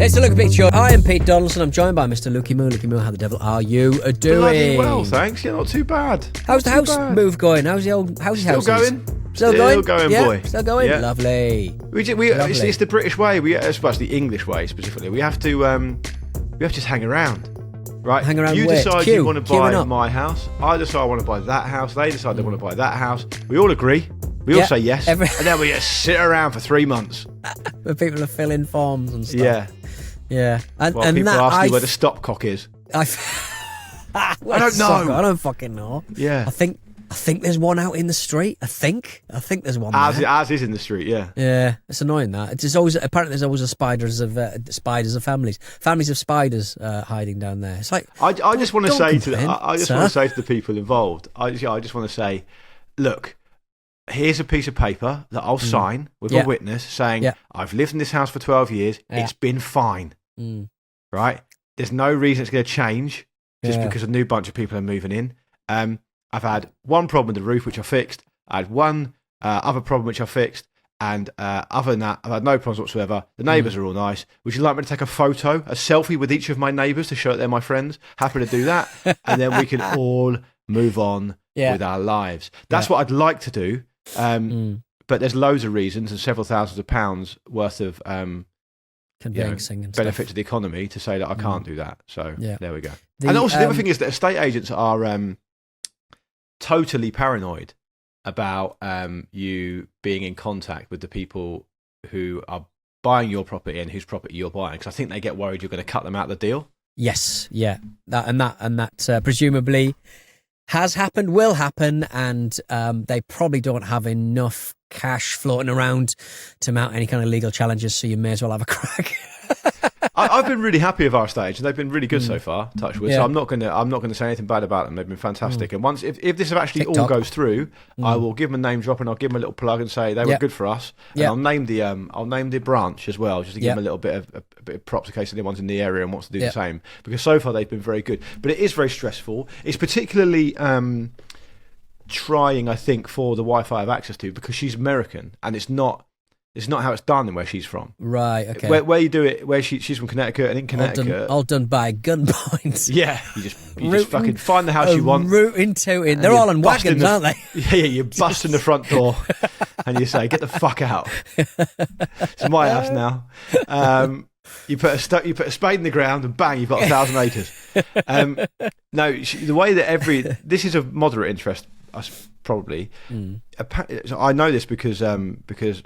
It's a Look Big Show. I am Pete Donaldson. I'm joined by Mr. Lukey Moo. Lukey Moo, how the devil are you doing? Bloody well, thanks. Yeah, not too bad. How's the house move going? How's the old house? Still going? Still going, yeah, boy. Still going. Yeah. Lovely. Lovely. It's the British way. It's the English way specifically. We have to just hang around, right? Hang around. You where? decide you want to buy my house. I decide I want to buy that house. They decide they want to buy that house. We all agree. We all say yes, and then we just sit around for 3 months. Where people are filling forms and stuff. Yeah. Yeah. And people ask you where the stopcock is. I don't know. I don't fucking know. Yeah. I think there's one out in the street. I think there's one there. As is in the street, yeah. Yeah, it's annoying that. It's always apparently there's always spiders of families of spiders hiding down there. It's like I just want to say to the people involved. I just want to say, look, here's a piece of paper that I'll sign with a witness saying I've lived in this house for 12 years. It's been fine, right? There's no reason it's going to change just because a new bunch of people are moving in. I've had one problem with the roof, which I fixed. I had one other problem, which I fixed. And other than that, I've had no problems whatsoever. The neighbours are all nice. Would you like me to take a selfie with each of my neighbours to show that they're my friends? Happy to do that. And then we can all move on with our lives. That's what I'd like to do. But there's loads of reasons and several thousands of pounds worth of conveyancing and benefit stuff to the economy to say that I can't do that. So there we go. And also the other thing is that estate agents are totally paranoid about you being in contact with the people who are buying your property and whose property you're buying, because I think they get worried you're going to cut them out of the deal. Yes, yeah, that presumably has happened, will happen, and they probably don't have enough cash floating around to mount any kind of legal challenges, so you may as well have a crack. I've been really happy with our stage, and they've been really good so far. Touch wood. So I'm not gonna say anything bad about them. They've been fantastic. And once if this actually all goes through, I will give them a name drop and I'll give them a little plug and say they were good for us. And I'll name the branch as well, just to give them a little bit of props in case anyone's in the area and wants to do the same. Because so far they've been very good, but it is very stressful. It's particularly trying, I think, for the wife I have access to, because she's American and it's not how it's done where she's from. Right, okay. Where you do it, where she's from Connecticut, and in Connecticut... All done by gunpoint. Yeah, you just fucking find the house you want. Rooting, tooting. They're all on wagons, aren't they? Yeah, you bust in the front door and you say, get the fuck out. It's my house now. You put a spade in the ground and bang, you've got 1,000 acres. The way that this is of moderate interest, probably. So I know this because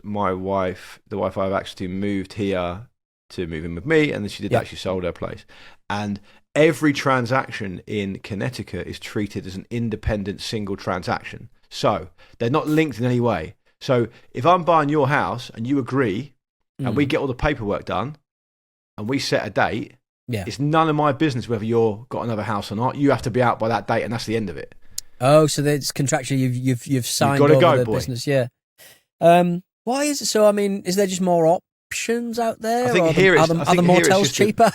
my wife, the wife I have access to, moved here to move in with me, and then she actually sold her place. And every transaction in Connecticut is treated as an independent single transaction. So they're not linked in any way. So if I'm buying your house and you agree, and we get all the paperwork done, and we set a date, it's none of my business whether you've got another house or not. You have to be out by that date, and that's the end of it. Oh, so it's contractually you've signed over the business, Why is it so? I mean, is there just more options out there? I think are the motels cheaper?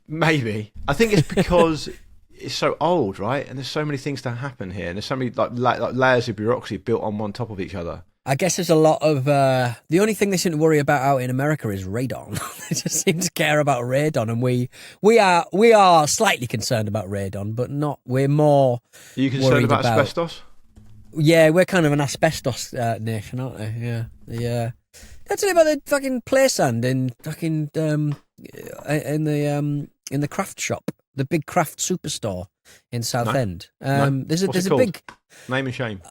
Maybe. I think it's because it's so old, right? And there's so many things to happen here, and there's so many like layers of bureaucracy built on one top of each other. I guess there's a lot of the only thing they seem to worry about out in America is radon. They just seem to care about radon, and we are slightly concerned about radon, but not. We're more. Are you concerned about asbestos? Yeah, we're kind of an asbestos nation, aren't we? Yeah. I'll tell you about the fucking play sand in fucking in the craft shop, the big craft superstore in Southend. There's a big name and shame.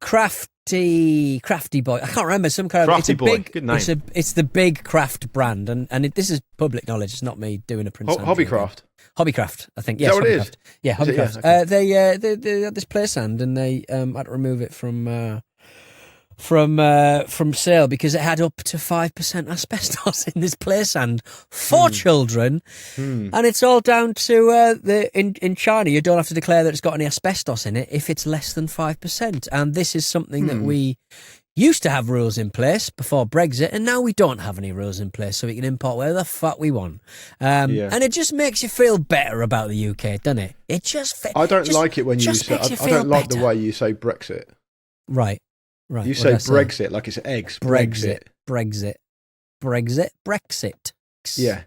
Crafty boy. I can't remember some kind of. Crafty boy. Good name. It's the big craft brand, and this is public knowledge. It's not me doing a Prince. Hobbycraft. Hobbycraft, I think. Yes, is that what it is? Yeah, Hobbycraft. Okay. They had this play sand, and they had to remove it from sale because it had up to 5% asbestos in this play sand for children, and it's all down to in China you don't have to declare that it's got any asbestos in it if it's less than 5%, and this is something that we used to have rules in place before Brexit, and now we don't have any rules in place, so we can import whatever the fuck we want. And it just makes you feel better about the UK, doesn't it? It just I don't like it when you say I don't like the way you say Brexit. Right. You say Brexit like it's eggs. Brexit. Yeah.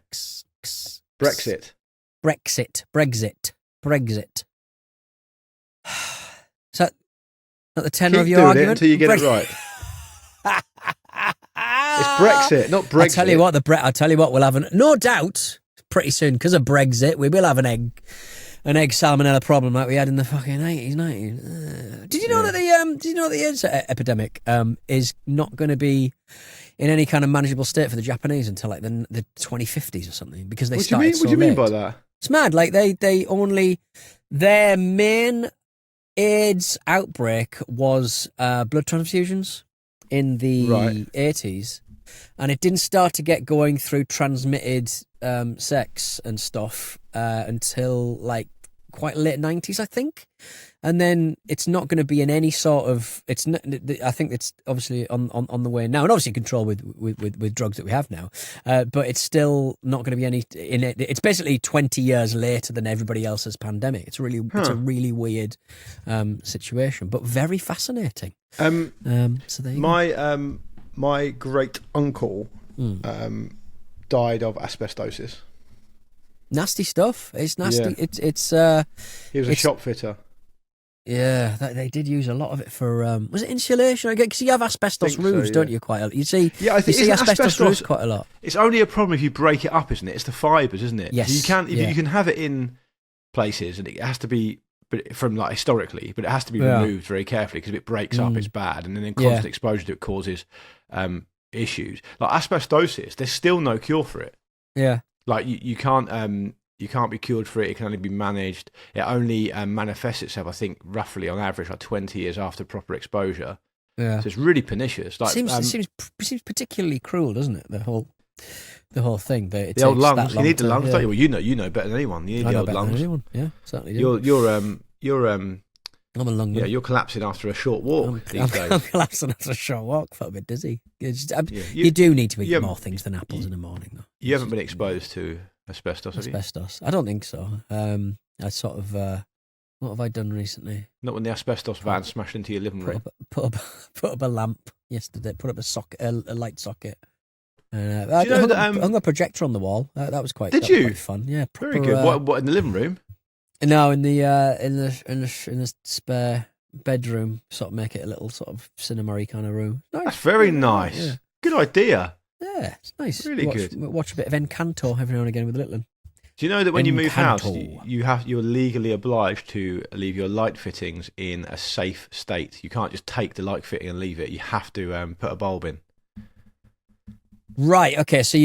Brexit. Is that not the tenor Keep of your doing argument? it until you get it right. It's Brexit, not Brexit. I tell you what, we'll have no doubt pretty soon because of Brexit. We will have an egg salmonella problem like we had in the fucking 80s, 90s. Did you know that the AIDS epidemic is not going to be in any kind of manageable state for the Japanese until like the 2050s or something because they started so late? What do you mean by that? It's mad. Like their main AIDS outbreak was blood transfusions in the 80s, and it didn't start to get going through transmitted sex and stuff until like quite late 90s, I think. And then it's not going to be in any sort of. I think it's obviously on the way now, and obviously controlled with drugs that we have now. But it's still not going to be any in it. It's basically 20 years later than everybody else's pandemic. It's a really weird situation, but very fascinating. So there you go. My great uncle died of asbestosis. Nasty stuff. It's nasty. Yeah. He was a shop fitter. Yeah, they did use a lot of it for. Was it insulation? Because you have asbestos roofs, don't you? Quite a lot. You see asbestos roofs quite a lot. It's only a problem if you break it up, isn't it? It's the fibres, isn't it? Yes. You can have it in places, and it has to be from like historically, but it has to be removed very carefully because if it breaks up, it's bad, and then in constant exposure to it causes issues like asbestosis. There's still no cure for it. Yeah, like you can't be cured for it. It can only be managed. It only manifests itself, I think, roughly on average, like 20 years after proper exposure. Yeah, so it's really pernicious. Like, it seems particularly cruel, doesn't it? The whole thing. The old lungs. You need the lungs, don't you? Well, you know better than anyone. You need the old lungs. Yeah, certainly. Do. You're I'm a lung. Yeah, you're collapsing after a short walk these days. I'm collapsing after a short walk. Felt a bit dizzy. You do need to eat more things than apples in the morning, though. You haven't been exposed to asbestos, have you? Asbestos? I don't think so. I sort of. What have I done recently? Not when the asbestos van smashed into your living room. Put up a lamp yesterday. Put up a light socket. I hung a projector on the wall. That was quite. Did you? Quite fun. Yeah, proper, very good. What in the living room? No, in the spare bedroom. Sort of make it a little sort of cinema-y kind of room. Nice. That's very nice. Yeah. Good idea. Yeah, it's nice. Really good. Watch a bit of Encanto every now and again with the little one. Do you know that when you move house, you're legally obliged to leave your light fittings in a safe state? You can't just take the light fitting and leave it. You have to put a bulb in. Right. Okay. So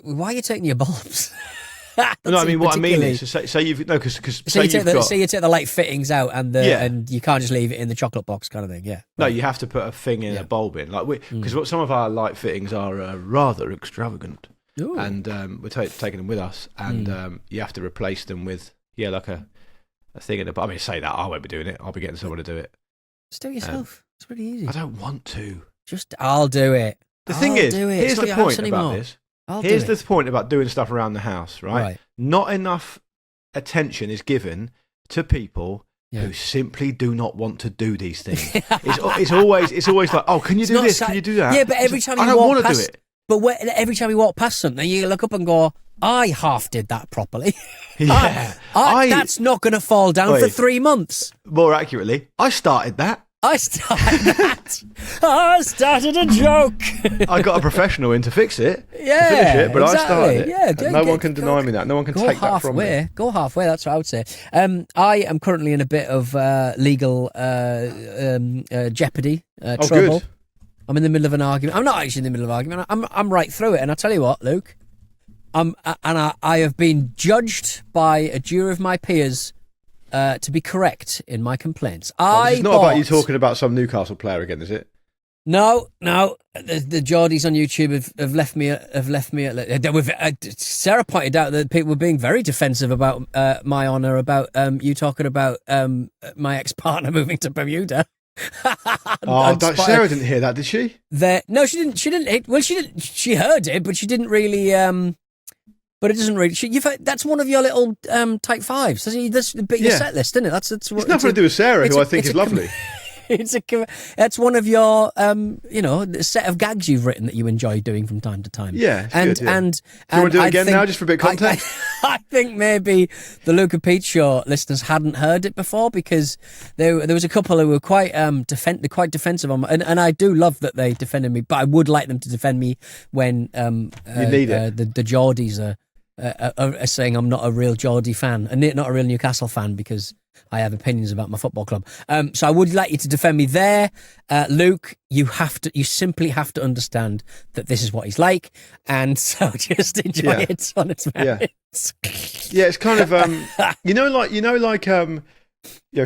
why are you taking your bulbs? No, I mean what I mean is, say you've because you take the light fittings out and you can't just leave it in the chocolate box kind of thing. Yeah. No, you have to put a thing in a bulb in, like because some of our light fittings are rather extravagant. Ooh. And we're taking them with us, and you have to replace them with like a thing in the. I mean, say that I won't be doing it. I'll be getting someone to do it. Just do it yourself. It's really easy. I don't want to. I'll do it. The thing is, here's the point about this. Here's the point about doing stuff around the house, right? Not enough attention is given to people who simply do not want to do these things. It's always like, oh, can you do this? Can you do that? Yeah, but every time you walk past, I don't want to do it. But every time you walk past something, you look up and go, I half did that properly. Yeah, that's not going to fall down for 3 months. More accurately, I started that. I started a joke. I got a professional in to fix it, to finish it, but exactly. I started it. Yeah, no one can deny me that. No one can take that from me. Go halfway, that's what I would say. I am currently in a bit of legal jeopardy, trouble. Good. I'm in the middle of an argument. I'm not actually in the middle of an argument. I'm right through it, and I tell you what, Luke, I have been judged by a jury of my peers to be correct in my complaints. It's not about you talking about some Newcastle player again, is it? No. The Geordies on YouTube have left me. Sarah pointed out that people were being very defensive about my honour about you talking about my ex-partner moving to Bermuda. Sarah didn't hear that, did she? No, she didn't. She didn't. Well, she didn't. She heard it, but she didn't really. But it doesn't really. That's one of your little type fives. That's a bit of your set list, isn't it? That's it's nothing to do with Sarah, who I think is lovely. That's one of your, set of gags you've written that you enjoy doing from time to time. Yeah, it's and good, yeah. and Do you want to do it again now, just for a bit of context? I think maybe the Luke and Pete Show listeners hadn't heard it before because there was a couple who were quite defensive on, and I do love that they defended me, but I would like them to defend me when you need it. The Geordies are saying I'm not a real Geordie fan and not a real Newcastle fan because I have opinions about my football club. So I would like you to defend me there, Luke. You simply have to understand that this is what he's like, and so just enjoy it on its merits. Yeah, it's kind of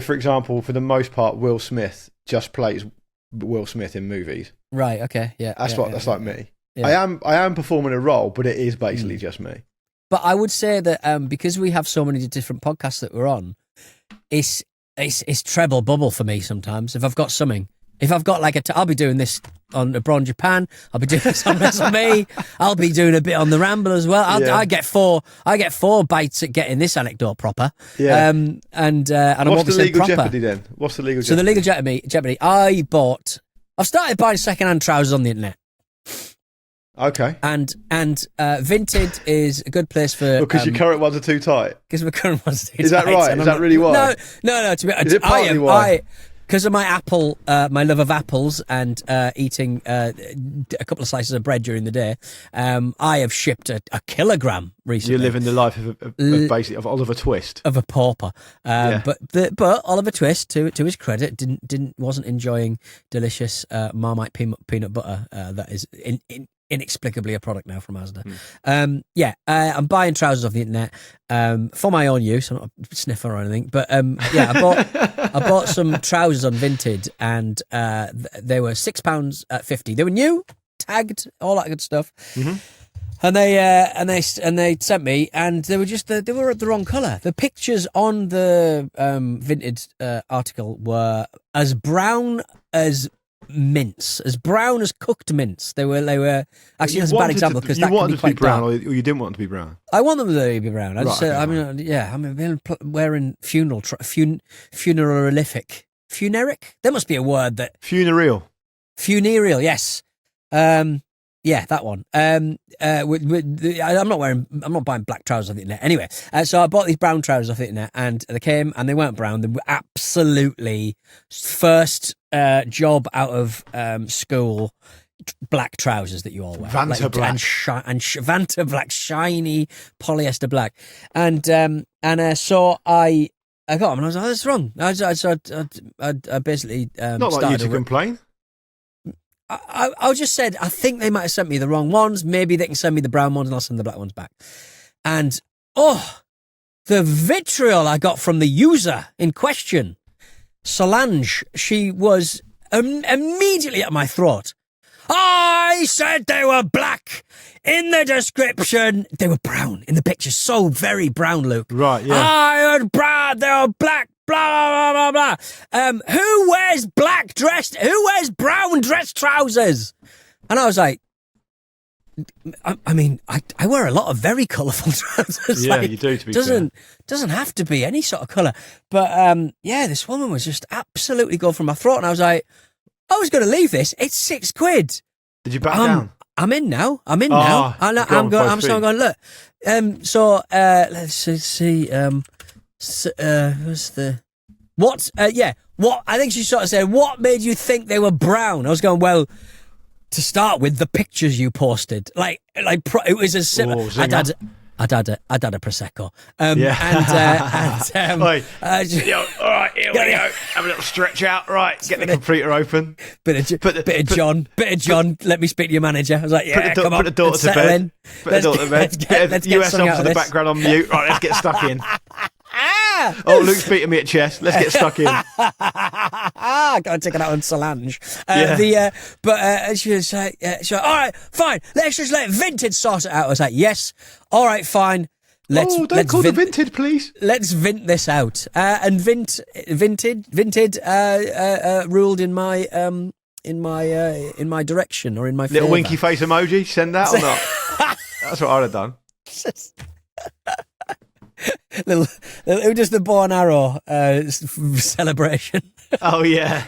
for example, for the most part, Will Smith just plays Will Smith in movies. Right. Okay. Yeah. That's like me. Yeah. I am performing a role, but it is basically just me. But I would say that because we have so many different podcasts that we're on, it's treble bubble for me sometimes. If I've got something, if I've got like I'll be doing this on Abroad Japan. I'll be doing this on WrestleMe. I'll be doing a bit on the Ramble as well. I get four bites at getting this anecdote proper. Yeah. And what's the legal jeopardy then? What's the legal jeopardy? So the legal jeopardy. I've started buying second-hand trousers on the internet. Okay. And Vinted is a good place for... Because your current ones are too tight? Because my current ones are too tight. Is that right? Is that really why? No. Is it partly why? Because of my my love of apples and eating a couple of slices of bread during the day, I have shipped a kilogram recently. You're living the life of Oliver Twist. Of a pauper. But Oliver Twist, to his credit, wasn't enjoying delicious Marmite peanut butter that is inexplicably a product now from Asda. I'm buying trousers off the internet for my own use. I'm not a sniffer or anything, but I bought some trousers on Vinted, and they were £6.50. They were new, tagged, all that good stuff. Mm-hmm. And they sent me, and they were they were the wrong colour. The pictures on the Vinted article were as brown as mince, as brown as cooked mince. They were actually, that's a bad example because that can be quite brown, dark. or you didn't want them to be brown. I want them to be brown. I Right, just wearing funeralific. Funeric? There must be a word that Funereal. Yes. That one. I'm not buying black trousers off the internet. Anyway, so I bought these brown trousers off the internet, and they came, and they weren't brown. They were absolutely first job out of school black trousers that you all wear. Vanta black. Vanta black, shiny polyester black. So I got them, and I was like, that's wrong. I basically not like you to complain. I just said, I think they might have sent me the wrong ones. Maybe they can send me the brown ones and I'll send the black ones back. And, the vitriol I got from the user in question, Solange, she was immediately at my throat. I said they were black in the description. They were brown in the picture. So very brown, Luke. Right, yeah. I heard brown. They were black. Blah, blah, blah, blah. Who wears brown dress trousers? And I was like, I wear a lot of very colourful trousers. Yeah, you do, to be fair. Doesn't have to be any sort of colour. But, this woman was just absolutely going for my throat. And I was like, I was going to leave this. It's £6. Did you back down? I'm in now. I'm still going, look. Let's see. What? I think she sort of said, what made you think they were brown? I was going, well, to start with, the pictures you posted, it was as simple. I'd had a prosecco. All right, here we go. Have a little stretch out. Right, get the computer open. Bit of John. Let me speak to your manager. I was like, come on, put the daughter to bed. Put the daughter to bed. Get the US off to the background on mute. Right, let's get stuck in. Luke's beating me at chess. Let's get stuck in. Gotta take it out on Solange. She was like, all right, fine. Let's just let Vinted sort it out. I was like, yes. All right, fine. Don't call the Vinted, please. Let's vint this out. And Vinted ruled in my direction, or in my little favour. winky face emoji. Send that or not? That's what I'd have done. Who does the bow and arrow celebration? Oh yeah.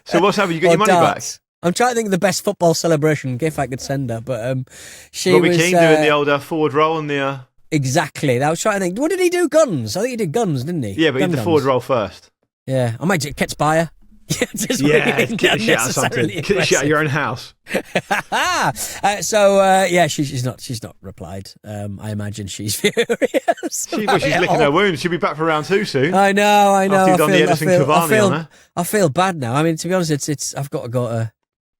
So what's happened? You got Or your money darts. I'm trying to think of the best football celebration gift I could send her, but she back? Robbie was Keane doing the old forward roll and the. Exactly. I was trying to think. What did he do? Guns. I think he did guns, didn't he? Yeah, but he did the forward roll first. Yeah, I might do Ket's buyer. Get the shit out of something. Get the shit out of your own house. She's not replied. I imagine she's furious. She's licking her wounds. She'll be back for round 2 soon. I know. After you've done the Edison Cavani on her. I feel bad now. I mean, to be honest, it's I've got to go to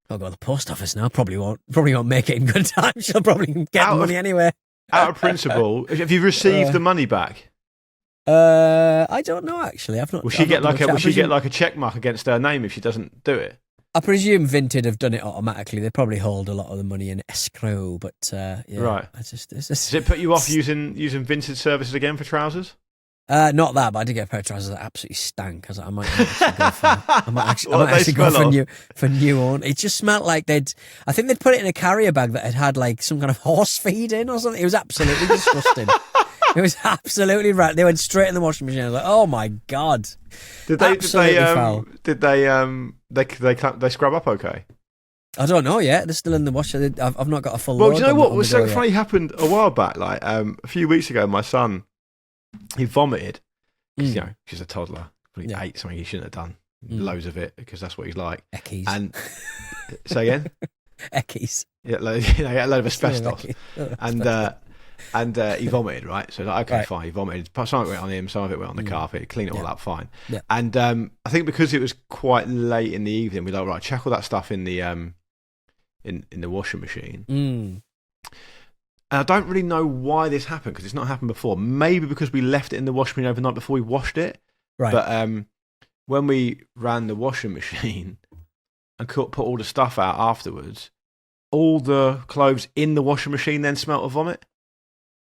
the post office now. Probably won't make it in good time. She'll probably get the money anyway. Out of principle, have you received the money back? I don't know actually. I've not. Will she get like a check mark against her name if she doesn't do it? I presume Vinted have done it automatically. They probably hold a lot of the money in escrow, but right. Does it put you off using Vinted services again for trousers? Not that, but I did get a pair of trousers that absolutely stank. I might actually go for new one. It just smelled like I think they'd put it in a carrier bag that had like some kind of horse feed in or something. It was absolutely disgusting. It was absolutely right. They went straight in the washing machine. I was like, oh my God. Did they scrub up okay? I don't know yet. They're still in the washer. I've not got a full. Well, load do you know what was so funny? Yet. Happened a while back. Like a few weeks ago, my son, he vomited. You know, he's a toddler. He ate something he shouldn't have done. Loads of it because that's what he's like. Eckies. And say again. Eckies. Yeah, he had a load of asbestos. And he vomited, right? So like, okay, fine. He vomited. Some of it went on him, some of it went on the carpet. Clean it all up, fine. Yeah. And I think because it was quite late in the evening, we were like, right, chuck all that stuff in the in the washing machine. And I don't really know why this happened because it's not happened before. Maybe because we left it in the washing machine overnight before we washed it. Right. But when we ran the washing machine and put all the stuff out afterwards, all the clothes in the washing machine then smelt of vomit.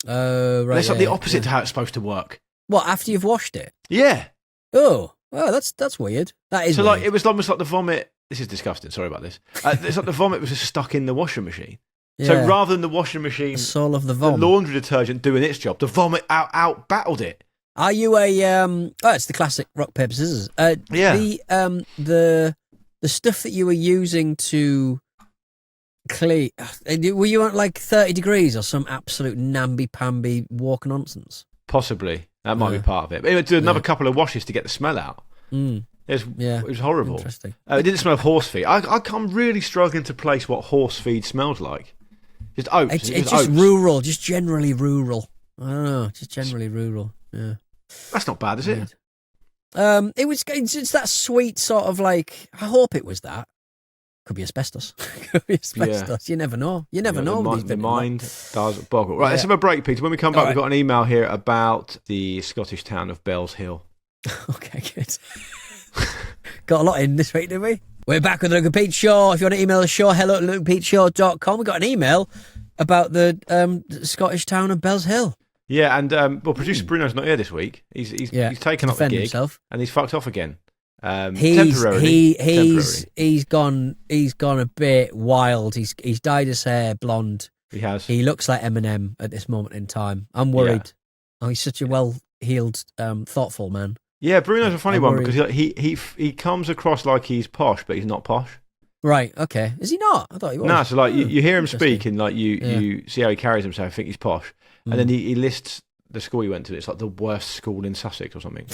Right. That's like the opposite to how it's supposed to work. What, after you've washed it? Yeah. Oh, that's weird. That is so weird. Like it was almost like the vomit. This is disgusting. Sorry about this. It's like the vomit was just stuck in the washing machine. Yeah. So rather than the washing machine, the soul of the vomit, the laundry detergent doing its job, the vomit out battled it. Are you it's the classic rock paper scissors. Yeah. The stuff that you were using to clean, were you at like 30 degrees or some absolute namby-pamby walk nonsense? Possibly. That might be part of it. But it did another couple of washes to get the smell out. It was horrible. Interesting. It didn't smell of horse feed. I'm really struggling to place what horse feed smells like. Just oats. It's just rural, just generally rural. I don't know, just generally rural. Yeah. That's not bad, is it? It's that sweet sort of like, I hope it was that. Could be asbestos. Yeah. You never know. You never know. The mind does boggle. Right, let's have a break, Peter. When we come back, we've got an email here about the Scottish town of Bells Hill. Okay, good. Got a lot in this week, didn't we? We're back with the Luke and Pete Show. If you want to email the show, hello@lukepeteshow.com. We got an email about the Scottish town of Bells Hill. Yeah, and producer Bruno's not here this week. He's taken up the gig himself. And he's fucked off again. Temporarily. He's gone a bit wild. He's dyed his hair blonde. He has. He looks like Eminem at this moment in time. I'm worried. Yeah. Oh, he's such a well-heeled, thoughtful man. Yeah, Bruno's a funny one because he comes across like he's posh, but he's not posh. Right. Okay. Is he not? I thought he was. No. So like you hear him speak and like you see how he carries himself. I think he's posh, and then he lists the school he went to. It's like the worst school in Sussex or something.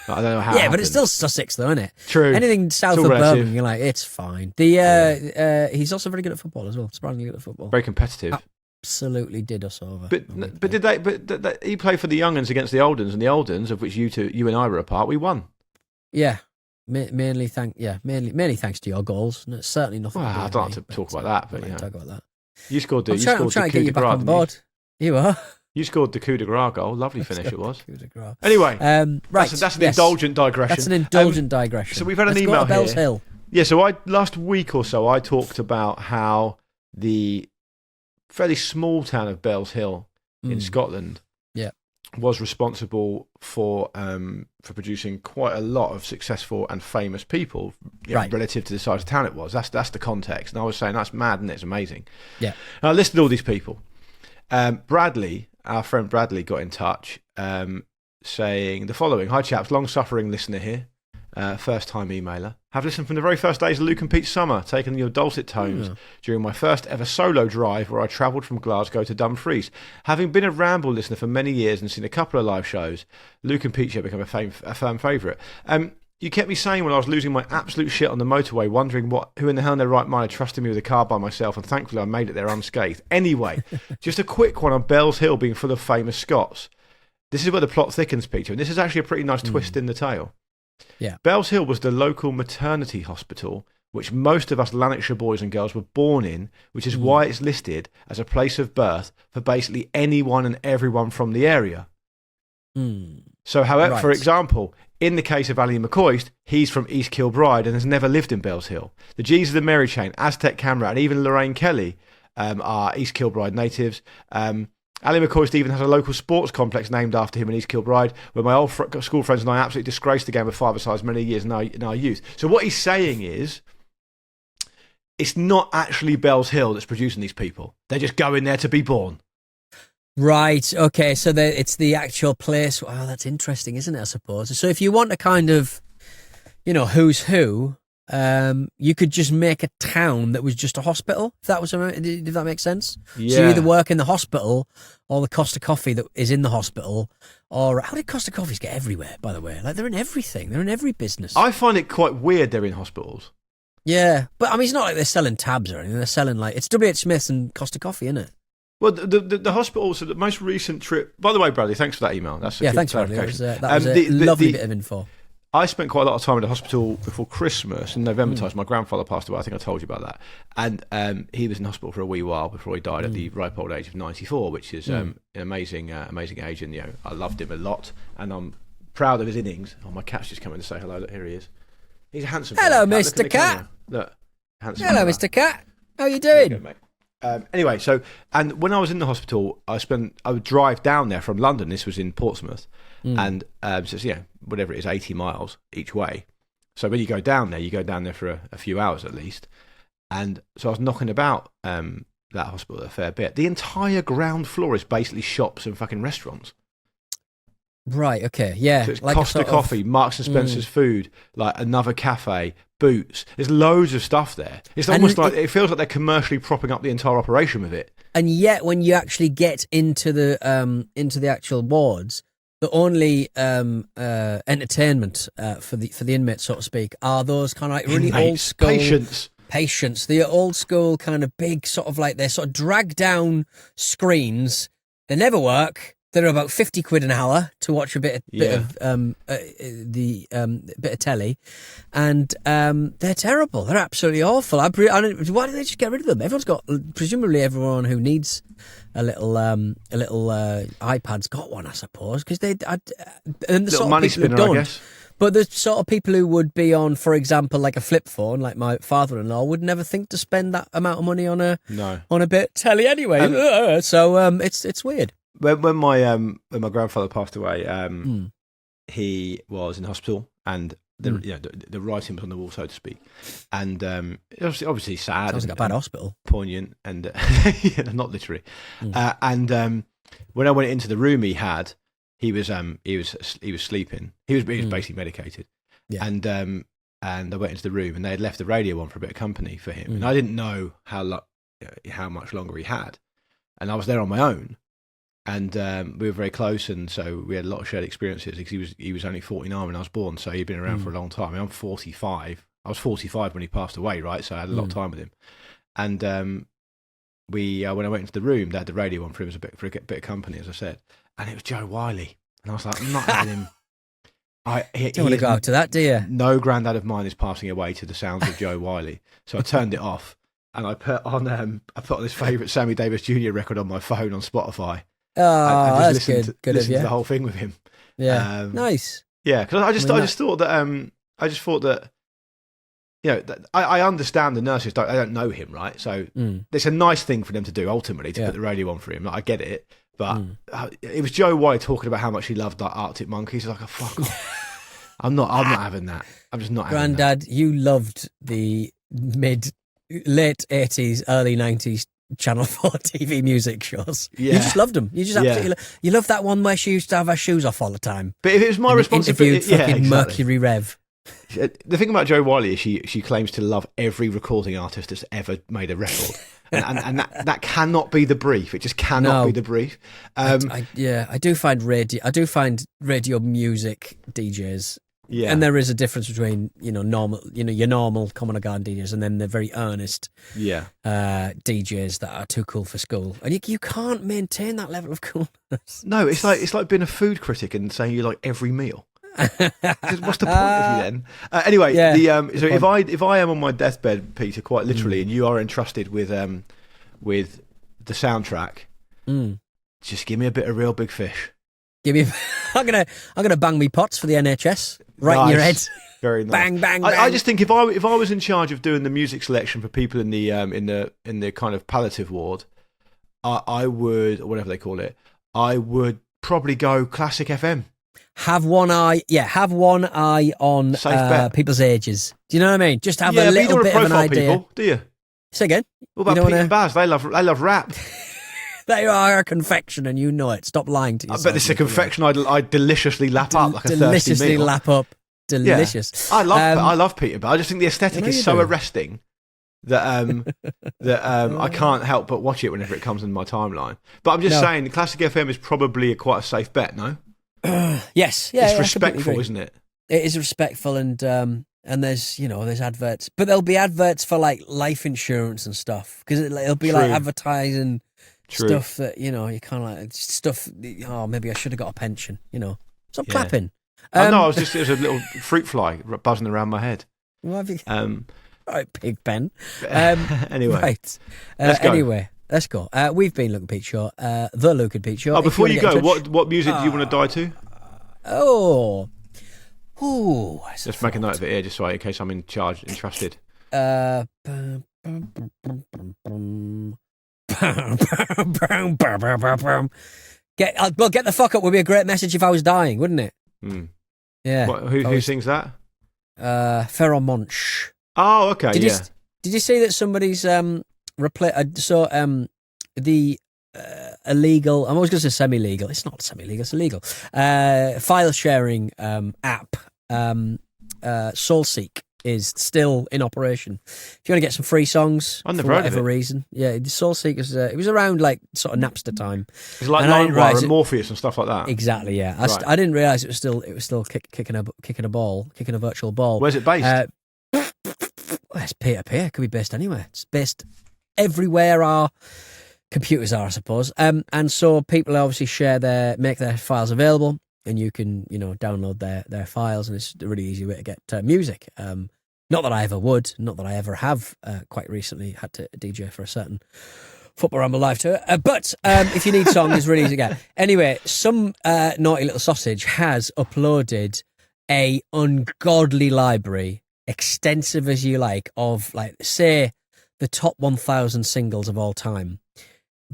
Like, I don't know how. Yeah, but it's still Sussex, though, isn't it? True. Anything south of Birmingham, you're like, it's fine. He's also very good at football as well. Surprisingly good at football. Very competitive. Absolutely did us over. But he played for the young uns against the old uns, and the old uns, of which you and I were a part, we won. Yeah. Mainly thanks to your goals. And it's certainly nothing. Well, I don't like to talk about that, but talk about that. You scored. I'm trying to get you back on board. You are. You scored the coup de grace goal. Lovely finish it was. Coup de grace. Anyway, right. That's an indulgent digression. That's an indulgent digression. So we've had an email go to Bells Hill. Yeah. So last week or so I talked about how the fairly small town of Bells Hill in Scotland was responsible for producing quite a lot of successful and famous people relative to the size of the town it was. That's the context. And I was saying that's mad and it's amazing. Yeah. And I listed all these people. Bradley, our friend Bradley, got in touch saying the following. Hi chaps, long-suffering listener here. first-time emailer. Have listened from the very first days of Luke and Pete's summer, taken your dulcet tones during my first ever solo drive where I travelled from Glasgow to Dumfries. Having been a Ramble listener for many years and seen a couple of live shows, Luke and Pete have become a firm favourite. You kept me sane when I was losing my absolute shit on the motorway, wondering who in the hell in their right mind had trusted me with a car by myself, and thankfully I made it there unscathed. Anyway, just a quick one on Bell's Hill being full of famous Scots. This is where the plot thickens, Peter, and this is actually a pretty nice twist in the tale. Yeah. Bell's Hill was the local maternity hospital which most of us Lanarkshire boys and girls were born in, which is why it's listed as a place of birth for basically anyone and everyone from the area. So, however, for example, in the case of Ali McCoist, he's from East Kilbride and has never lived in Bell's Hill. The G's of the Mary Chain, Aztec Camera, and even Lorraine Kelly are East Kilbride natives. Ali McCoist even has a local sports complex named after him in East Kilbride, where my old school friends and I absolutely disgraced the game of five-a-sides many years in our youth. So what he's saying is, it's not actually Bell's Hill that's producing these people. They're just going there to be born. Right, okay, so it's the actual place. Wow, that's interesting, isn't it, I suppose? So if you want a kind of, who's who, you could just make a town that was just a hospital, if did that make sense? Yeah. So you either work in the hospital, or the Costa Coffee that is in the hospital, or how did Costa Coffees get everywhere, by the way? Like, they're in everything. They're in every business. I find it quite weird they're in hospitals. Yeah, but I mean, it's not like they're selling tabs or anything. They're selling, it's W.H. Smith's and Costa Coffee, isn't it? Well, the hospital, so the most recent trip... By the way, Bradley, thanks for that email. That's a good thanks, Bradley. That was a lovely bit of info. I spent quite a lot of time in the hospital before Christmas in November time. My grandfather passed away. I think I told you about that. And he was in hospital for a wee while before he died at the ripe old age of 94, which is an amazing age. And I loved him a lot, and I'm proud of his innings. Oh, my cat's just coming to say hello. Look, here he is. He's a handsome. Hello, Mr. Cat. Look, handsome. Hello, Mr. Cat. How are you doing? There you go, mate. Anyway, and when I was in the hospital, I would drive down there from London. This was in Portsmouth, and so whatever it is, 80 miles each way. So when you go down there for a few hours at least. And so I was knocking about that hospital a fair bit. The entire ground floor is basically shops and fucking restaurants. Right. Okay. Yeah. So it's Costa Coffee, Marks and Spencer's food, like another cafe, Boots. There's loads of stuff there. It's almost like it feels like they're commercially propping up the entire operation with it. And yet, when you actually get into the actual wards, the only entertainment for the inmates, so to speak, are those kind of like really old school patients. The old school kind of big sort of they're sort of drag down screens. They never work. They're about 50 quid an hour to watch a bit of telly, and they're terrible. They're absolutely awful. Why don't they just get rid of them? Presumably everyone who needs a little iPad's got one, I suppose, because and the sort money of people spinner, who don't. I guess. But the sort of people who would be on, for example, like a flip phone, like my father-in-law, would never think to spend that amount of money on a bit of telly anyway. So it's weird. When my grandfather passed away, he was in hospital, and the writing was on the wall, so to speak, and it was obviously sad. Sounds like a bad hospital. Poignant, and not literally. And when I went into the room, he was sleeping. He was basically medicated, and I went into the room, and they had left the radio on for a bit of company for him, and I didn't know how much longer he had, and I was there on my own. And we were very close, and so we had a lot of shared experiences because he was only 49 when I was born, so he'd been around for a long time. I mean, I'm 45. I was 45 when he passed away, right? So I had a lot of time with him. And when I went into the room, they had the radio on for him for a bit of company, as I said, and it was Joe Wiley, and I was like, I'm not having him. Don't want to go out to that, do you? No granddad of mine is passing away to the sounds of Joe Wiley, so I turned it off, and I put on this favourite Sammy Davis Jr. record on my phone on Spotify. Oh, that's good. Good of listen you. to the whole thing with him. Yeah, nice. Yeah, because I just thought that I understand the nurses. I don't know him, right? So it's a nice thing for them to do. Ultimately, to put the radio on for him. Like, I get it, but it was Joe White talking about how much he loved Arctic Monkeys. Like, fuck off. I'm not having that. I'm just not having that. Granddad, you loved the late 80s, early 90s Channel 4 TV music shows. Yeah. You just loved them. You just absolutely you loved that one where she used to have her shoes off all the time. But if it was my responsibility, Interviewed fucking Mercury Rev. The thing about Jo Whiley is she claims to love every recording artist that's ever made a record, and that cannot be the brief. It just cannot be the brief. I do find radio music DJs. Yeah, and there is a difference between your normal common or garden DJs and then the very earnest DJs that are too cool for school, and you can't maintain that level of coolness. No, it's like being a food critic and saying you like every meal. What's the point of you then? Anyway, so if I am on my deathbed, Peter, quite literally, and you are entrusted with the soundtrack, just give me a bit of Real Big Fish. I'm gonna bang me pots for the NHS right in your head. Very nice. Bang, bang, bang. I just think if I was in charge of doing the music selection for people in the kind of palliative ward, I would, or whatever they call it, I would probably go classic FM. Have one eye on people's ages. Do you know what I mean? Just have a little bit of an idea. People, do you? Say again. What about Pete and Baz? They love rap. They are a confection, and you know it. Stop lying to yourself. I bet this is a confection I'd deliciously lap up like a thirsty meal. Deliciously lap up. Delicious. Yeah. I love Peter, but I just think the aesthetic is so arresting that I can't help but watch it whenever it comes in my timeline. But I'm just saying, the classic FM is probably quite a safe bet. No. Yes. It's respectful, isn't it? It is respectful, and there's there's adverts, but there'll be adverts for like life insurance and stuff because it'll be like advertising. True. Stuff that you kind of like stuff. Oh, maybe I should have got a pension. Stop clapping. No, it was a little fruit fly buzzing around my head. What have you? Right, Pig Pen. Anyway, right. Let's go. We've been Luke and Pete Show, the Luke and Pete Show. Oh, before you go, what music do you want to die to? Let's make a note of it here, just so in case I'm entrusted. Get the fuck up would be a great message if I was dying, wouldn't it? Yeah. Who sings that? Ferro Monch. Oh, okay. Did you see that somebody's the illegal? I'm always going to say semi-legal. It's not semi-legal. It's illegal. File sharing app SoulSeek is still in operation. If you want to get some free songs for whatever reason, the SoulSeek it was around like sort of Napster time. It's like LimeWire and Morpheus and stuff like that. Exactly, yeah. I didn't realise it was still kicking a virtual ball. Where's it based? It's peer-to-peer. It could be based anywhere. It's based everywhere our computers are, I suppose. And so people obviously make their files available, and you can download their files, and it's a really easy way to get music. Not that I ever would, not that I ever have. Quite recently had to DJ for a certain Football Ramble live tour. But if you need songs, it's really easy to get. Anyway, some naughty little sausage has uploaded a ungodly library, extensive as you like, of say the top 1,000 singles of all time.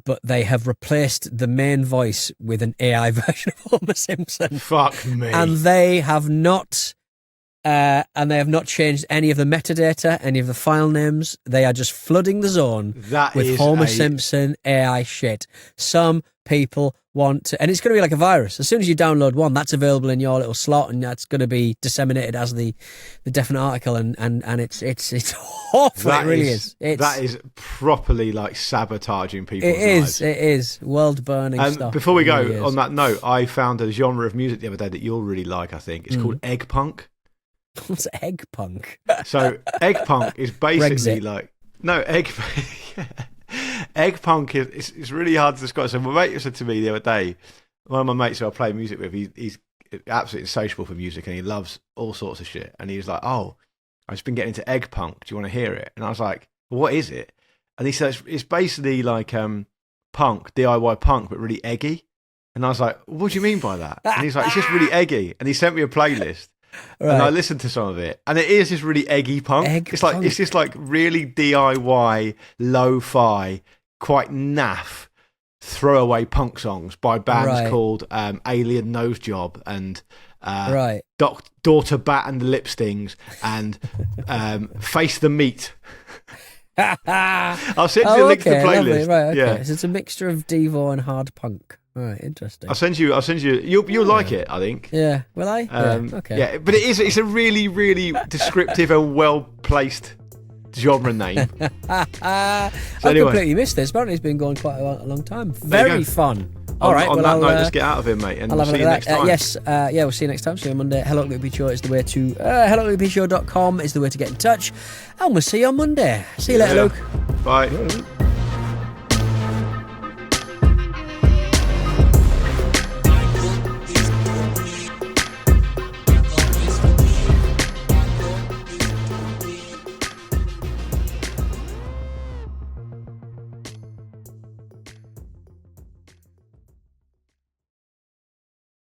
But they have replaced the main voice with an AI version of Homer Simpson. Fuck me. And they have not changed any of the metadata, any of the file names. They are just flooding the zone with Homer Simpson AI shit. Some people want to, and it's going to be like a virus. As soon as you download one, that's available in your little slot, and that's going to be disseminated as the definite article, and it's awful. It really is. That is properly like sabotaging people's lives. It is world burning stuff. Before we go, on that note, I found a genre of music the other day that you'll really like. I think it's called egg punk. What's egg punk? So egg punk is basically egg punk is it's really hard to describe. So my mate said to me the other day, one of my mates who I play music with, he's absolutely insatiable for music and he loves all sorts of shit. And he was like, "Oh, I've just been getting into egg punk. Do you want to hear it?" And I was like, "Well, what is it?" And he said, "It's basically like punk, DIY punk, but really eggy." And I was like, "What do you mean by that?" And he's like, "It's just really eggy." And he sent me a playlist. Right. And I listened to some of it, and it is just really eggy punk. It's just like really DIY, lo-fi, quite naff, throwaway punk songs by bands called Alien Nose Job and Daughter Bat and the Lip Stings and Face the Meat. I'll send you a link to the playlist. Lovely. Right, okay. So it's a mixture of Devo and hard punk. Right, interesting. I'll send you. You'll like it, I think. Yeah, will I? Okay. Yeah, but it's a really, really descriptive and well placed genre name. I completely missed this. Apparently, it's been going quite a long time. Very fun. All right. On that note, let's get out of here, mate. And we'll see you next time. Yes. We'll see you next time. See you on Monday. Hello at Luke Show is the way to hello@lukebeachshow.com is the way to get in touch. And we'll see you on Monday. See you later, Luke. Bye.